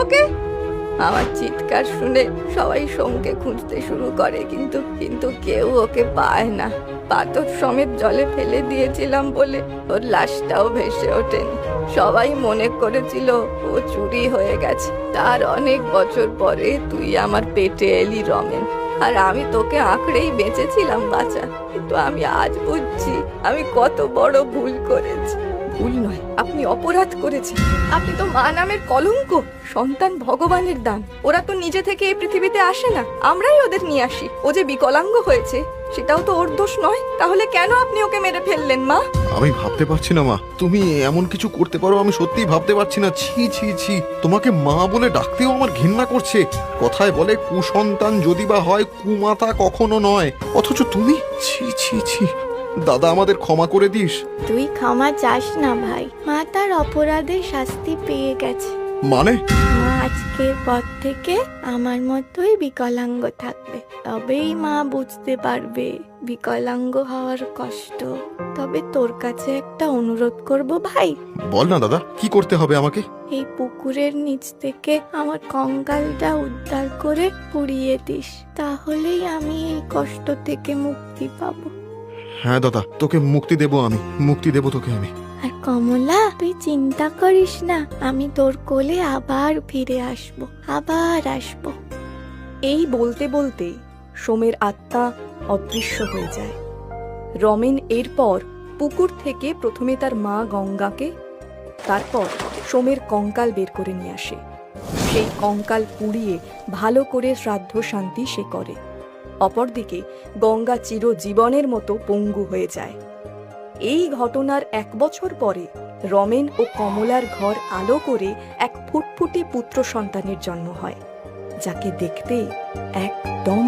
ওকে। আমার চিৎকার শুনে সবাই সোমকে খুঁজতে শুরু করে, কিন্তু কিন্তু কেউ ওকে পায় না। পাথর সমেত জলে ফেলে দিয়েছিলাম বলে ওর লাশটাও ভেসে ওঠেনি। সবাই মনে করেছিল ও চুরি হয়ে গেছে। তার অনেক বছর পরে তুই আমার পেটে এলি রমেন, আর আমি তোকে আঁকড়েই বেঁচেছিলাম বাঁচা। কিন্তু আমি আজ বুঝছি আমি কত বড় ভুল করেছি। ভুল নয়, আপনি অপরাধ করেছেন। আপনি তো মা নামের কলঙ্ক। সন্তান ভগবানের দান, ওরা তো নিজে থেকে এই পৃথিবীতে আসে না, আমরাই ওদের নিয়ে আসি। ও যে বিকলাঙ্গ হয়েছে সেটাও তো ওর দোষ নয়। তাহলে কেন আপনি ওকে মেরে ফেললেন মা? আমি ভাবতে পারছি না মা, তুমি এমন কিছু করতে পারো আমি সত্যিই ভাবতে পারছি না। ছি ছি ছি, তোমাকে মা বলে ডাকতেও আমার ঘৃণা করছে। কথায় বলে কুসন্তান যদি বা হয় কুমাতা কখনো নয়, অথচ তুমি ছি ছি ছি। দাদা আমাদের ক্ষমা করে দিস। তুই ক্ষমা চাস না ভাই, মা তার অপরাধের শাস্তি পেয়ে গেছে। মানে? মা আজকের পর থেকে আমার মতোই বিকলাঙ্গ থাকবে। তবেই মা বুঝতে পারবে বিকলাঙ্গ হওয়ার কষ্ট। তবে তোর কাছে একটা অনুরোধ করব ভাই। বল না দাদা, কি করতে হবে আমাকে? এই পুকুরের নিচ থেকে আমার কঙ্কালটা উদ্ধার করে পুড়িয়ে দিস, তাহলেই আমি এই কষ্ট থেকে মুক্তি পাবো। হ্যাঁ দাদা, তোকে মুক্তি দেব, আমি মুক্তি দেব তোকে আমি। আর কমলা, তুই চিন্তা করিস না, আমি তোর কোলে আবার ফিরে আসবো, আবার আসবো। এই বলতে বলতে সোমের আত্মা অদৃশ্য হয়ে যায়। রমেন এরপর পুকুর থেকে প্রথমে তার মা গঙ্গাকে, তারপর সোমের কঙ্কাল বের করে নিয়ে আসে। সেই কঙ্কাল পুড়িয়ে ভালো করে শ্রাদ্ধ শান্তি সে করে। অপরদিকে গঙ্গা চিরজীবনের মতো পঙ্গু হয়ে যায়। এই ঘটনার 1 বছর পরে রমেন ও কমলার ঘর আলো করে এক ফুটফুটে পুত্র সন্তানের জন্ম হয়, যাকে দেখতে একদম